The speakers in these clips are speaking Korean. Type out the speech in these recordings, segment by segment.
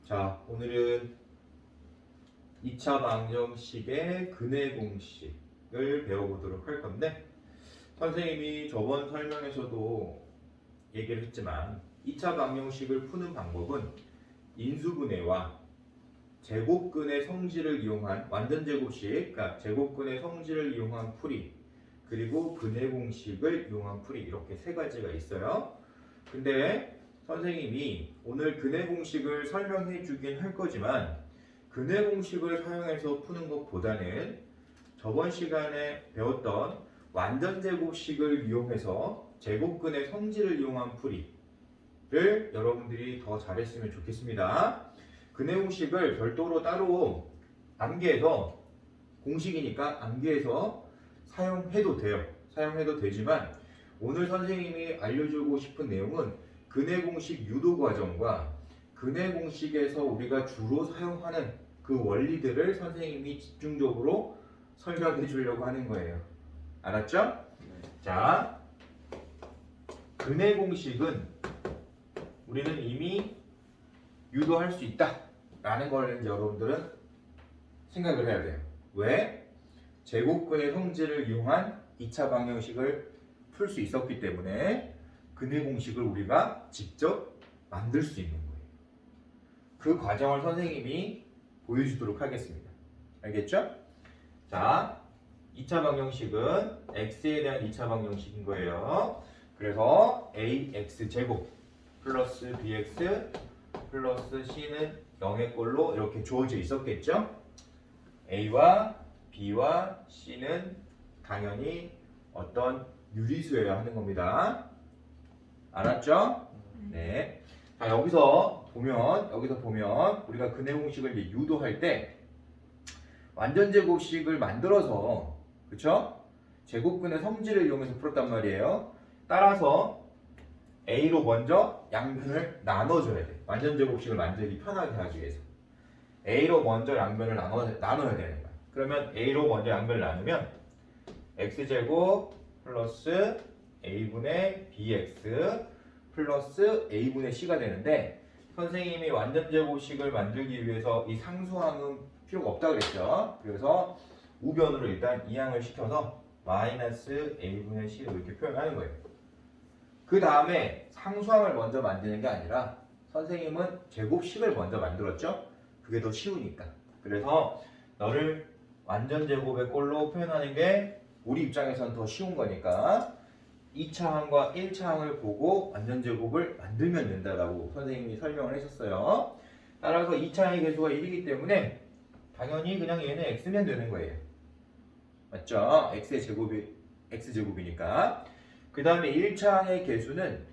자, 오늘은 2차 방정식의 근해 공식을 배워보도록 할 건데, 선생님이 저번 설명에서도 얘기를 했지만 2차 방정식을 푸는 방법은 인수분해와 제곱근의 성질을 이용한 완전제곱식, 그러니까 제곱근의 성질을 이용한 풀이, 그리고 근해 공식을 이용한 풀이, 이렇게 세 가지가 있어요. 근데 선생님이 오늘 근해 공식을 설명해 주긴 할 거지만 근해 공식을 사용해서 푸는 것보다는 저번 시간에 배웠던 완전제곱식을 이용해서 제곱근의 성질을 이용한 풀이를 여러분들이 더 잘했으면 좋겠습니다. 근해 공식을 별도로 따로 암기해서, 공식이니까 암기해서 사용해도 돼요. 사용해도 되지만 오늘 선생님이 알려주고 싶은 내용은 근해 공식 유도 과정과 근해 공식에서 우리가 주로 사용하는 그 원리들을 선생님이 집중적으로 설명해 주려고 하는 거예요. 알았죠? 자, 근해 공식은 우리는 이미 유도할 수 있다 라는 걸 여러분들은 생각을 해야 돼요. 왜? 제곱근의 성질을 이용한 2차 방정식을 풀 수 있었기 때문에 근해 공식을 우리가 직접 만들 수 있는 거예요. 그 과정을 선생님이 보여주도록 하겠습니다. 알겠죠? 자, 2차 방정식은 x에 대한 2차 방정식인 거예요. 그래서 ax제곱 플러스 bx 플러스 c는 0의 꼴로 이렇게 주어져 있었겠죠? a와 b와 c는 당연히 어떤 유리수여야 하는 겁니다. 알았죠? 네. 자, 여기서 보면 우리가 근해 공식을 이제 유도할 때 완전제곱식을 만들어서, 그쵸? 제곱근의 성질을 이용해서 풀었단 말이에요. 따라서 a로 먼저 양변을 나눠줘야 돼. 완전제곱식을 만들기 편하게 하기 위해서 a로 먼저 양변을 나눠야 되는 거야. 그러면 a로 먼저 양변을 나누면 x제곱 플러스 a분의 bx 플러스 a분의 c가 되는데, 선생님이 완전제곱식을 만들기 위해서 이 상수항은 필요가 없다 그랬죠. 그래서 우변으로 일단 이항을 시켜서 마이너스 a분의 c로 이렇게 표현하는 거예요. 그 다음에 상수항을 먼저 만드는 게 아니라 선생님은 제곱식을 먼저 만들었죠. 그게 더 쉬우니까. 그래서 너를 완전제곱의 꼴로 표현하는 게 우리 입장에서는 더 쉬운 거니까 2차항과 1차항을 보고 완전제곱을 만들면 된다라고 선생님이 설명을 하셨어요. 따라서 2차항의 개수가 1이기 때문에 당연히 그냥 얘는 x면 되는 거예요. 맞죠? x제곱이니까. 그 다음에 1차항의 개수는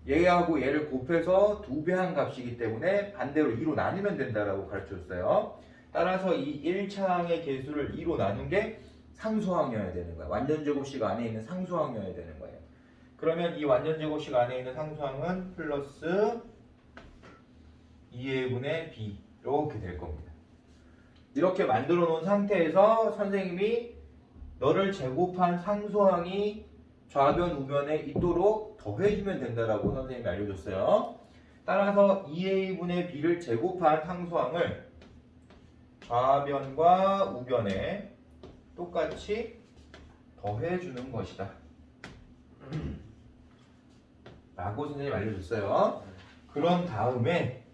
얘하고 얘를 곱해서 2배 한 값이기 때문에 반대로 2로 나누면 된다라고 가르쳐줬어요. 따라서 이 1차항의 개수를 2로 나눈 게 상수항이어야 되는 거야. 완전제곱식 안에 있는 상수항이어야 되는 거예요. 그러면 이 완전제곱식 안에 있는 상수항은 플러스 2a분의 b 이렇게 될 겁니다. 이렇게 만들어 놓은 상태에서 선생님이 너를 제곱한 상수항이 좌변 우변에 있도록 더해주면 된다라고 선생님이 알려줬어요. 따라서 2a분의 b를 제곱한 상수항을 좌변과 우변에 똑같이 더해주는 것이다 라고 선생님이 알려줬어요. 그런 다음에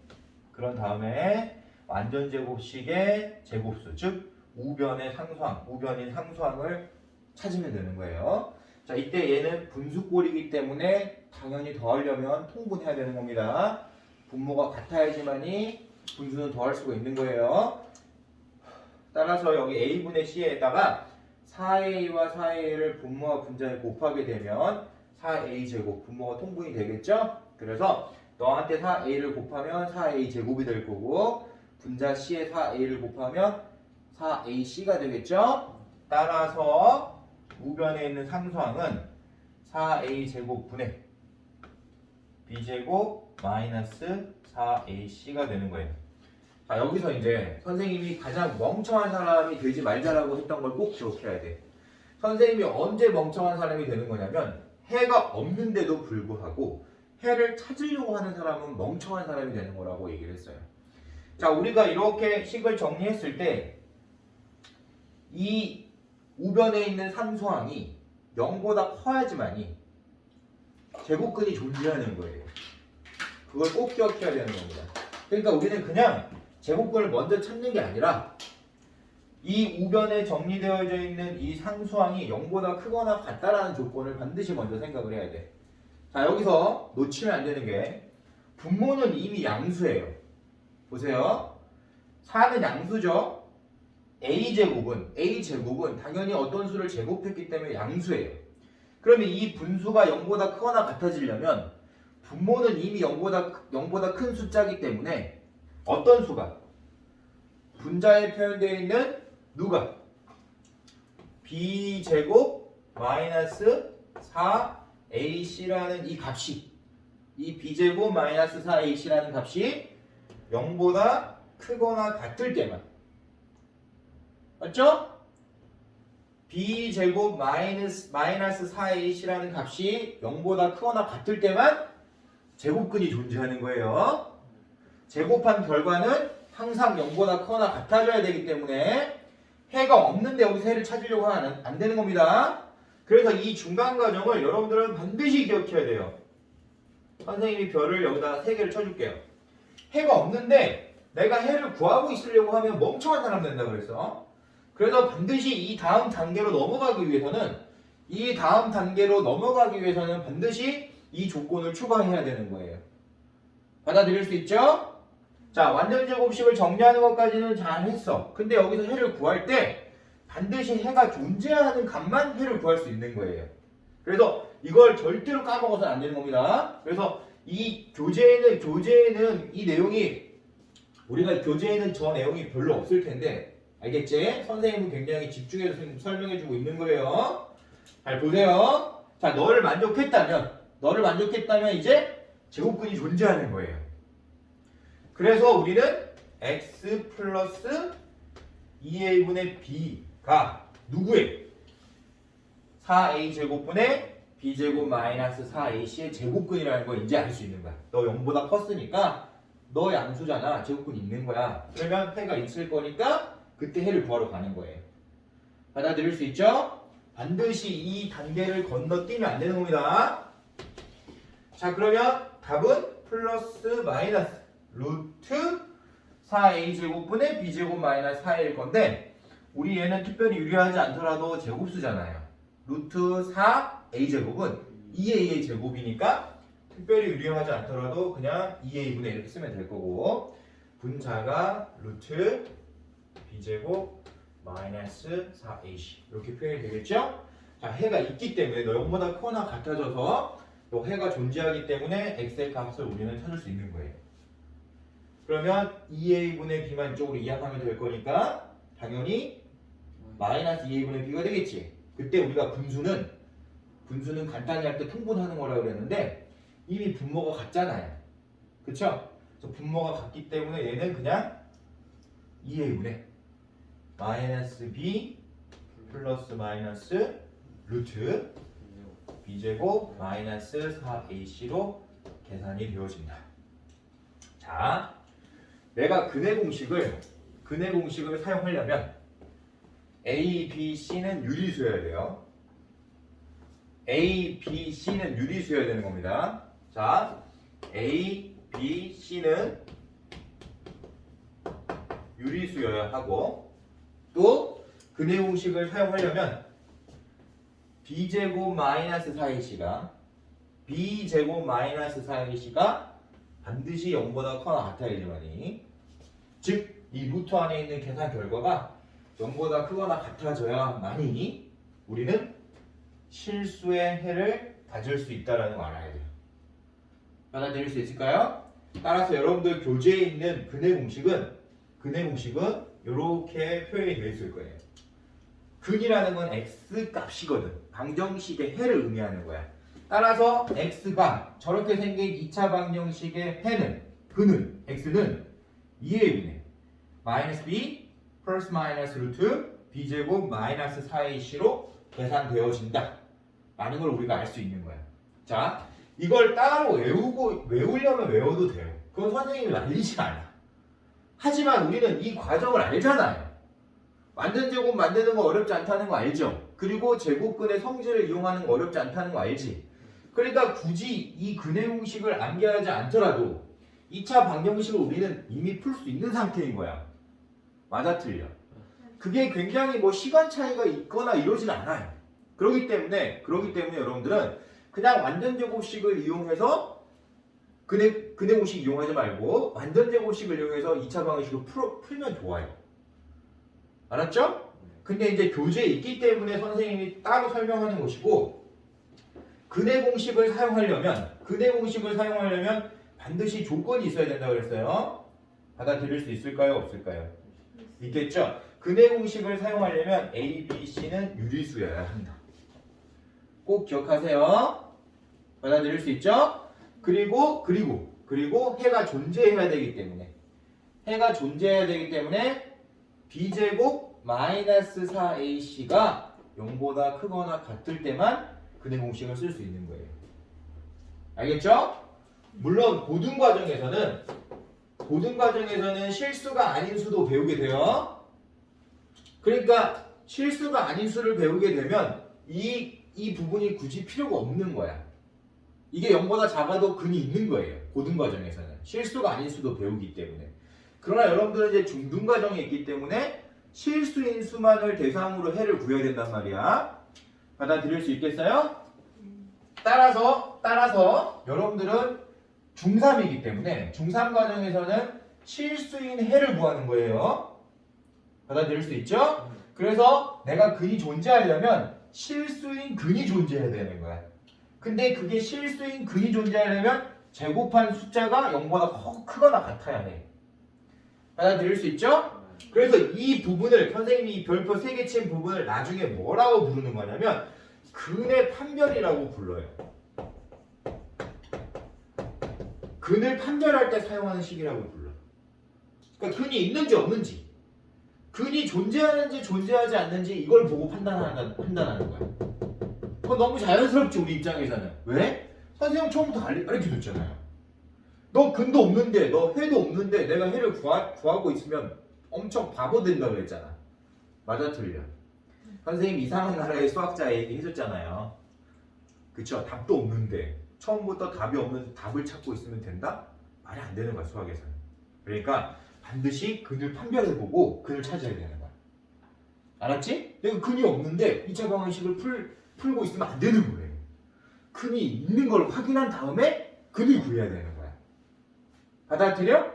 완전제곱식의 제곱수, 즉 우변의 상수항, 우변인 상수항을 찾으면 되는 거예요. 자, 이때 얘는 분수꼴이기 때문에 당연히 더하려면 통분해야 되는 겁니다. 분모가 같아야지만이 분수는 더할 수가 있는 거예요. 따라서 여기 a분의 c에다가 4a와 4a를 분모와 분자에 곱하게 되면 4a 제곱, 분모가 통분이 되겠죠? 그래서 너한테 4a를 곱하면 4a 제곱이 될 거고, 분자 c에 4a를 곱하면 4ac가 되겠죠? 따라서 우변에 있는 상수항은 4a 제곱분의 b제곱 마이너스 4ac가 되는 거예요. 자, 여기서 이제 선생님이 가장 멍청한 사람이 되지 말자라고 했던 걸 꼭 기억해야 돼. 선생님이 언제 멍청한 사람이 되는 거냐면 해가 없는데도 불구하고 해를 찾으려고 하는 사람은 멍청한 사람이 되는 거라고 얘기를 했어요. 자, 우리가 이렇게 식을 정리했을 때 이 우변에 있는 상수항이 0보다 커야지만이 제곱근이 존재하는 거예요. 그걸 꼭 기억해야 되는 겁니다. 그러니까 우리는 그냥 제곱근을 먼저 찾는 게 아니라 이 우변에 정리되어져 있는 이 상수항이 0보다 크거나 같다라는 조건을 반드시 먼저 생각을 해야 돼. 자, 여기서 놓치면 안 되는 게 분모는 이미 양수예요. 보세요. 4는 양수죠. A제곱은 당연히 어떤 수를 제곱했기 때문에 양수예요. 그러면 이 분수가 0보다 크거나 같아지려면 분모는 이미 0보다 큰 숫자이기 때문에 어떤 수가? 분자에 표현되어 있는 누가? B제곱 마이너스 4AC라는 이 값이 이 B제곱 마이너스 4AC라는 값이 0보다 크거나 같을 때만 맞죠? B제곱 마이너스 4AC라는 값이 0보다 크거나 같을 때만 제곱근이 존재하는 거예요. 제곱한 결과는 항상 0보다 크거나 같아져야 되기 때문에 해가 없는데 여기서 해를 찾으려고 하면 안 되는 겁니다. 그래서 이 중간 과정을 여러분들은 반드시 기억해야 돼요. 선생님이 별을 여기다 3개를 쳐줄게요. 해가 없는데 내가 해를 구하고 있으려고 하면 멍청한 사람 된다 그랬어. 그래서 반드시 이 다음 단계로 넘어가기 위해서는 반드시 이 조건을 추가해야 되는 거예요. 받아들일 수 있죠? 자, 완전 제곱식을 정리하는 것까지는 잘 했어. 근데 여기서 해를 구할 때 반드시 해가 존재하는 값만 해를 구할 수 있는 거예요. 그래서 이걸 절대로 까먹어서는 안 되는 겁니다. 그래서 이 교재에는 이 내용이 우리가 교재에는 저 내용이 별로 없을 텐데 알겠지? 선생님은 굉장히 집중해서 설명해주고 있는 거예요. 잘 보세요. 자, 너를 만족했다면 이제 제곱근이 존재하는 거예요. 그래서 우리는 x 플러스 2a분의 b가 누구예요? 4a 제곱분의 b제곱 마이너스 4ac의 제곱근이라는 걸 이제 알 수 있는 거야. 너 0보다 컸으니까 너 양수잖아. 제곱근 있는 거야. 그러면 해가 있을 거니까 그때 해를 구하러 가는 거예요. 받아들일 수 있죠? 반드시 이 단계를 건너뛰면 안 되는 겁니다. 자, 그러면 답은 플러스 마이너스 루트 4a 제곱분의 b제곱 마이너스 4a일 건데 우리 얘는 특별히 유리하지 않더라도 제곱수잖아요. 루트 4a 제곱은 2a의 제곱이니까 특별히 유리하지 않더라도 그냥 2a분의 이렇게 쓰면 될 거고 분자가 루트 b제곱 마이너스 4ac 이렇게 표현이 되겠죠? 자, 해가 있기 때문에 너 0보다 크거나 같아져서 또 해가 존재하기 때문에 x의 값을 우리는 찾을 수 있는 거예요. 그러면 2a분의 b만 이쪽으로 이항하면 될 거니까 당연히 마이너스 2a분의 b가 되겠지. 그때 우리가 분수는 간단히 할 때 통분하는 거라고 그랬는데 이미 분모가 같잖아요. 그쵸? 그래서 분모가 같기 때문에 얘는 그냥 2a분의 마이너스 b 플러스 마이너스 루트 b제곱 마이너스 4ac로 계산이 되어진다. 자, 내가 근해 공식을 사용하려면 A, B, C는 유리수여야 돼요. A, B, C는 유리수여야 되는 겁니다. 자, A, B, C는 유리수여야 하고 또 근해 공식을 사용하려면 B제곱 마이너스 4AC가 B제곱 마이너스 4AC가 반드시 0보다 커나 같아야지만이 즉 이 루트 안에 있는 계산 결과가 0보다 크거나 같아져야만이 우리는 실수의 해를 가질 수 있다는 걸 알아야 돼요. 받아들일 수 있을까요? 따라서 여러분들 교재에 있는 근해 공식은 이렇게 표현이 되어 있을 거예요. 근이라는 건 x 값이거든. 방정식의 해를 의미하는 거야. 따라서 x가 저렇게 생긴 2차 방정식의 근은 x는 2a분의 마이너스 b 플러스 마이너스 루트 b제곱 마이너스 4ac로 계산되어진다 라는 걸 우리가 알 수 있는 거야. 자, 이걸 따로 외우려면 외워도 돼요. 그건 선생님이 말리지 않아. 하지만 우리는 이 과정을 알잖아요. 완전제곱 만드는 거 어렵지 않다는 거 알죠? 그리고 제곱근의 성질을 이용하는 거 어렵지 않다는 거 알지? 그러니까 굳이 이 근의 공식을 암기하지 않더라도 2차 방정식을 우리는 이미 풀 수 있는 상태인 거야. 맞아 틀려? 그게 굉장히 뭐 시간 차이가 있거나 이러진 않아요. 그렇기 때문에 여러분들은 그냥 완전제곱식을 이용해서 근의 공식 이용하지 말고 완전제곱식을 이용해서 2차 방정식을 풀면 좋아요. 알았죠? 근데 이제 교재에 있기 때문에 선생님이 따로 설명하는 것이고, 근의 공식을 사용하려면 반드시 조건이 있어야 된다고 그랬어요. 받아들일 수 있을까요? 없을까요? 있겠죠? 근의 공식을 사용하려면 A, B, C는 유리수여야 한다. 꼭 기억하세요. 받아들일 수 있죠? 그리고 해가 존재해야 되기 때문에 B제곱 마이너스 4AC가 0보다 크거나 같을 때만 근의 공식을 쓸 수 있는 거예요. 알겠죠? 물론 고등 과정에서는 실수가 아닌 수도 배우게 돼요. 그러니까 실수가 아닌 수를 배우게 되면 이 부분이 굳이 필요가 없는 거야. 이게 0보다 작아도 근이 있는 거예요. 고등 과정에서는 실수가 아닌 수도 배우기 때문에. 그러나 여러분들은 이제 중등 과정에 있기 때문에 실수인 수만을 대상으로 해를 구해야 된단 말이야. 받아들일 수 있겠어요? 따라서 여러분들은 중3이기 때문에 중3 과정에서는 실수인 해를 구하는 거예요. 받아들일 수 있죠? 그래서 내가 근이 존재하려면 실수인 근이 존재해야 되는 거야. 근데 그게 실수인 근이 존재하려면 제곱한 숫자가 0보다 크거나 같아야 해. 받아들일 수 있죠? 그래서 이 부분을 선생님이 이 별표 3개 친 부분을 나중에 뭐라고 부르는 거냐면 근의 판별이라고 불러요. 근을 판별할 때 사용하는 식이라고 불러. 그러니까 근이 있는지 없는지, 근이 존재하는지 존재하지 않는지 이걸 보고 판단하는 거야. 그건 너무 자연스럽지 우리 입장에서는. 왜? 선생님 처음부터 가르쳐줬잖아요. 너 근도 없는데, 너 해도 없는데 내가 해를 구하고 있으면 엄청 바보 된다고 그랬잖아. 맞아 틀려? 선생님 이상한 나라의 수학자 얘기 해줬잖아요. 그쵸? 답도 없는데 처음부터 답이 없는데 답을 찾고 있으면 된다? 말이 안 되는 거야 수학에서는. 그러니까 반드시 근을 판별해보고 근을 찾아야 되는 거야. 알았지? 내가 근이 없는데 2차 방정식을 풀고 있으면 안 되는 거예요. 근이 있는 걸 확인한 다음에 근을 구해야 되는 거야. 받아들여?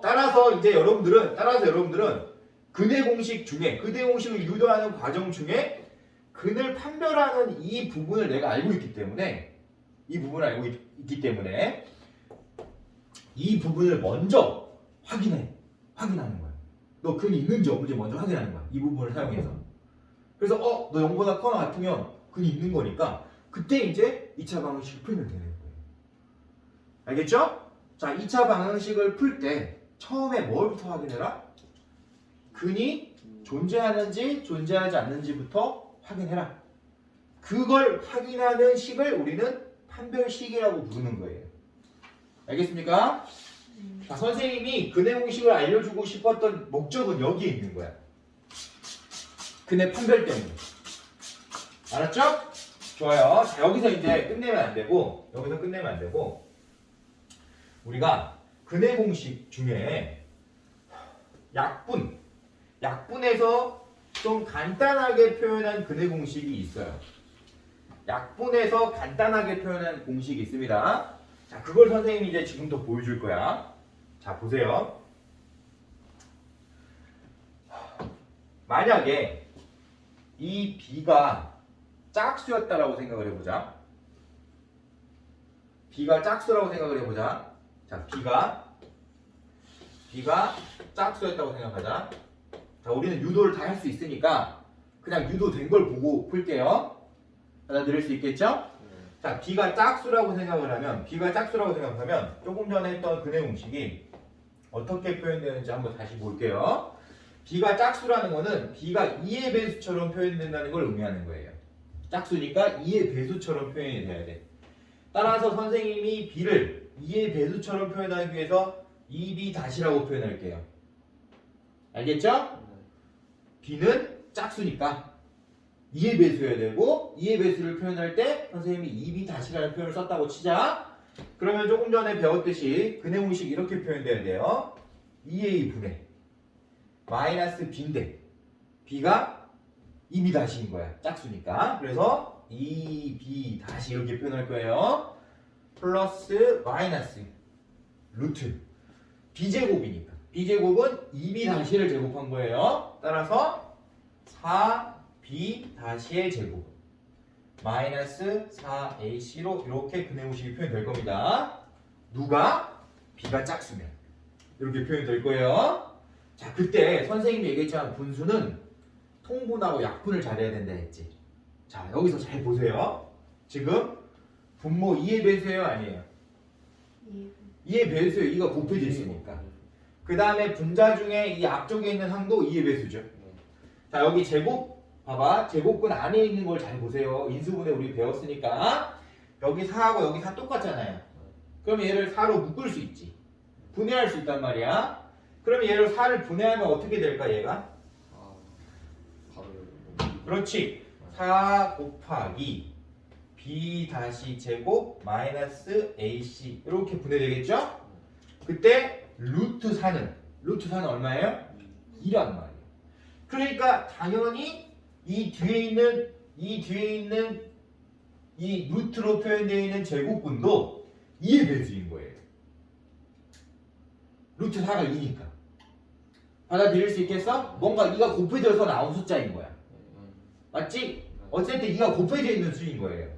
따라서 여러분들은 근의 공식 중에 근의 공식을 유도하는 과정 중에 근을 판별하는 이 부분을 내가 알고 있기 때문에 이 부분을 먼저 확인하는 거야. 너 근이 있는지 없는지 먼저 확인하는 거야. 이 부분을 사용해서. 그래서 너 0보다 커나 같으면 근이 있는 거니까 그때 이제 2차 방정식을 풀면 되는 거예요. 알겠죠? 자, 2차 방정식을 풀 때 처음에 뭘부터 확인해라? 근이 존재하는지 존재하지 않는지부터 확인해라. 그걸 확인하는 식을 우리는 판별식이라고 부르는 거예요. 알겠습니까? 자, 선생님이 근의 공식을 알려주고 싶었던 목적은 여기에 있는 거야. 근의 판별 때문에. 알았죠? 좋아요. 자, 여기서 끝내면 안 되고 우리가 근의 공식 중에 약분에서 좀 간단하게 표현한 근의 공식이 있어요. 약분에서 간단하게 표현한 공식이 있습니다. 자, 그걸 선생님이 이제 지금부터 보여줄 거야. 자, 보세요. 만약에 이 B가 짝수였다라고 생각을 해보자. 자, B가 짝수였다고 생각하자. 자, 우리는 유도를 다 할 수 있으니까 그냥 유도된 걸 보고 풀게요. 받아들일 수 있겠죠? 자, B가 짝수라고 생각을 하면 조금 전에 했던 근의 공식이 어떻게 표현되는지 한번 다시 볼게요. B가 짝수라는 거는 B가 2의 배수처럼 표현된다는 걸 의미하는 거예요. 짝수니까 2의 배수처럼 표현이 돼야 돼. 따라서 선생님이 b를 2의 배수처럼 표현하기 위해서 2b-라고 표현할게요. 알겠죠? b는 짝수니까 2의 배수여야 되고 2의 배수를 표현할 때 선생님이 2b-라는 표현을 썼다고 치자. 그러면 조금 전에 배웠듯이 근해공식 이렇게 표현돼야 돼요. 2a 분의 마이너스 b인데 b가 2b-인 거야. 짝수니까. 그래서 2b- 이렇게 표현할 거예요. 플러스 마이너스 루트 b제곱이니까 b제곱은 2b-를 제곱한 거예요. 따라서 4b-의 제곱 마이너스 4ac로 이렇게 근해공식이 표현될 겁니다. 누가? b가 짝수면 이렇게 표현될 거예요. 자, 그때 선생님이 얘기했잖아. 분수는 통분하고 약분을 잘해야 된다 했지. 자, 여기서 잘 보세요. 지금 분모 2의 배수예요, 아니에요? 2의 배수예요. 2가 곱해져 있으니까. 그 다음에 분자 중에 이 앞쪽에 있는 항도 2의 배수죠. 자, 여기 제곱 봐봐. 제곱근 안에 있는 걸 잘 보세요. 인수분해 우리 배웠으니까. 여기 4하고 여기 4 똑같잖아요. 그럼 얘를 4로 묶을 수 있지. 분해할 수 있단 말이야. 그럼 얘를 4를 분해하면 어떻게 될까, 얘가? 그렇지. 4 곱하기 b 제곱 마이너스 ac 이렇게 분해되겠죠? 그때 루트 4는 얼마예요? 2란 말이에요. 그러니까 당연히 이 뒤에 있는 이 루트로 표현되어 있는 제곱근도 2의 배수인 거예요. 루트 4가 2니까. 받아들일 수 있겠어? 뭔가 2가 곱해져서 나온 숫자인 거야. 맞지? 어쨌든 2가 곱해져 있는 수인 거예요.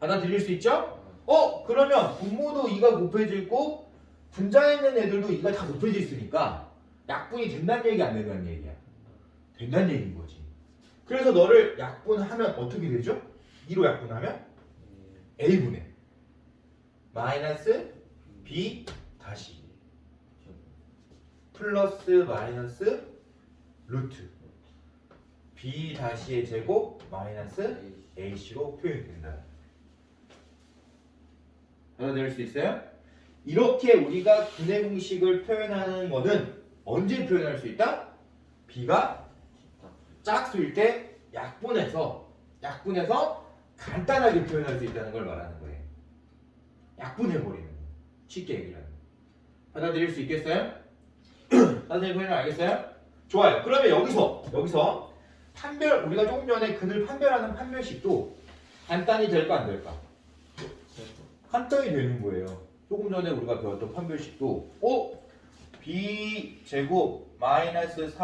받아들일 수 있죠? 그러면 분모도 2가 곱해져 있고 분자에 있는 애들도 2가 다 곱해져 있으니까 약분이 된다는 얘기 안 된다는 얘기야. 된다는 얘기인 거지. 그래서 너를 약분하면 어떻게 되죠? 2로 약분하면 a분의 마이너스 b 플러스 마이너스 루트 b-의 제곱 마이너스 ac로 표현된다. 받아들일 수 있어요? 이렇게 우리가 근해공식을 표현하는 거는 언제 표현할 수 있다? b가 짝수일 때 약분해서 간단하게 표현할 수 있다는 걸 말하는 거예요. 약분해버리는 거. 쉽게 얘기하면. 받아들일 수 있겠어요? 선생님 표현 알겠어요? 좋아요. 그러면 여기서 판별, 우리가 조금 전에 근을 판별하는 판별식도 간단히 될까 안 될까? 간단히 되는 거예요. 조금 전에 우리가 배웠던 판별식도 b 제곱 마이너스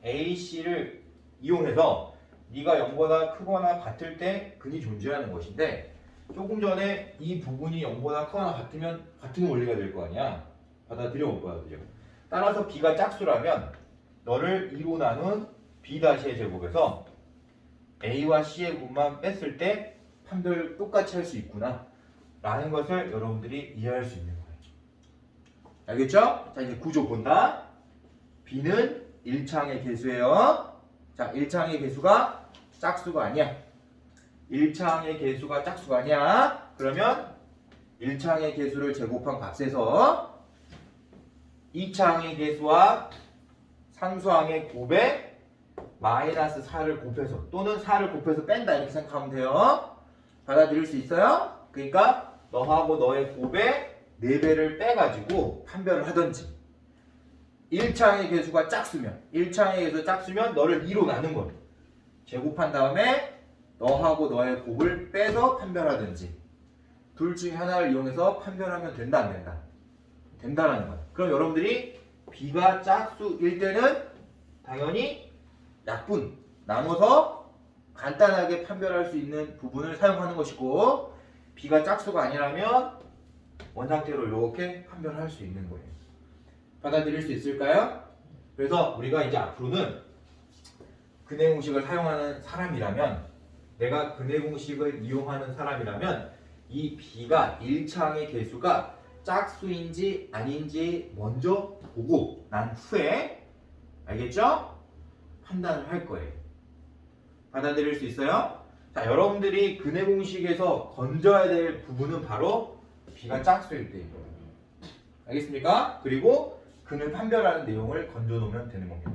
4ac를 이용해서 네가 0보다 크거나 같을 때 근이 존재하는 것인데 조금 전에 이 부분이 0보다 크거나 같으면 같은 원리가 될 거 아니야. 받아들여 못 받아들여. 따라서 b가 짝수라면 너를 2로 나눈 b-의 제곱에서 a와 c의 곱만 뺐을 때 판별 똑같이 할 수 있구나 라는 것을 여러분들이 이해할 수 있는 거예요. 알겠죠? 자, 이제 구조 본다. b는 1창의 개수예요. 자, 1창의 개수가 짝수가 아니야. 1창의 개수가 짝수가 아니야. 그러면 1창의 개수를 제곱한 값에서 2창의 개수와 상수항의 곱에 마이너스 4를 곱해서 또는 4를 곱해서 뺀다 이렇게 생각하면 돼요. 받아들일 수 있어요? 그러니까 너하고 너의 곱에 4배를 빼가지고 판별을 하든지 1창의 개수가 짝수면 1창의 개수 짝수면 너를 2로 나눈 거예요. 제곱한 다음에 너하고 너의 곱을 빼서 판별하든지 둘 중에 하나를 이용해서 판별하면 된다 안 된다? 된다라는 거예요. 그럼 여러분들이 b가 짝수일 때는 당연히 약분 나눠서 간단하게 판별할 수 있는 부분을 사용하는 것이고 b가 짝수가 아니라면 원상태로 이렇게 판별할 수 있는 거예요. 받아들일 수 있을까요? 그래서 우리가 이제 앞으로는 근해공식을 사용하는 사람이라면 내가 근해공식을 이용하는 사람이라면 이 b가 1창의 개수가 짝수인지 아닌지 먼저 보고 난 후에 알겠죠? 판단을 할 거예요. 받아들일 수 있어요? 자, 여러분들이 근해 공식에서 건져야 될 부분은 바로 b가 짝수일 때입니다. 알겠습니까? 그리고 근을 판별하는 내용을 건져 놓으면 되는 겁니다.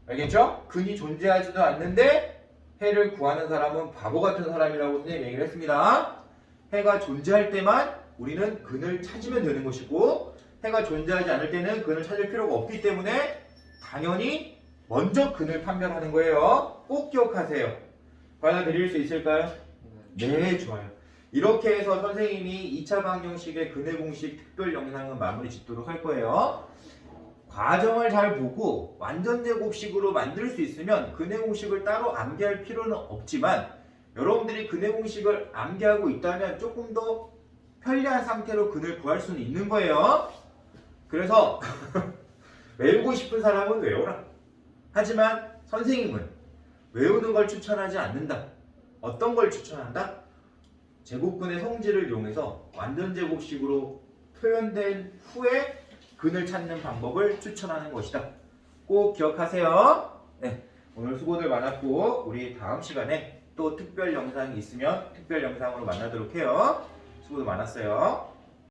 알겠죠? 근이 존재하지도 않는데 해를 구하는 사람은 바보 같은 사람이라고 선생님이 얘기를 했습니다. 해가 존재할 때만 우리는 근을 찾으면 되는 것이고 해가 존재하지 않을 때는 근을 찾을 필요가 없기 때문에 당연히 먼저 근을 판별하는 거예요. 꼭 기억하세요. 과연 드릴 수 있을까요? 네, 좋아요. 이렇게 해서 선생님이 2차 방정식의 근해 공식 특별 영상은 마무리 짓도록 할 거예요. 과정을 잘 보고 완전제곱식으로 만들 수 있으면 근해 공식을 따로 암기할 필요는 없지만 여러분들이 근해 공식을 암기하고 있다면 조금 더 편리한 상태로 근을 구할 수는 있는 거예요. 그래서 외우고 싶은 사람은 외워라. 하지만 선생님은 외우는 걸 추천하지 않는다. 어떤 걸 추천한다? 제곱근의 성질을 이용해서 완전제곱식으로 표현된 후에 근을 찾는 방법을 추천하는 것이다. 꼭 기억하세요. 네, 오늘 수고들 많았고 우리 다음 시간에 또 특별 영상이 있으면 특별 영상으로 만나도록 해요. 수고도 많았어요.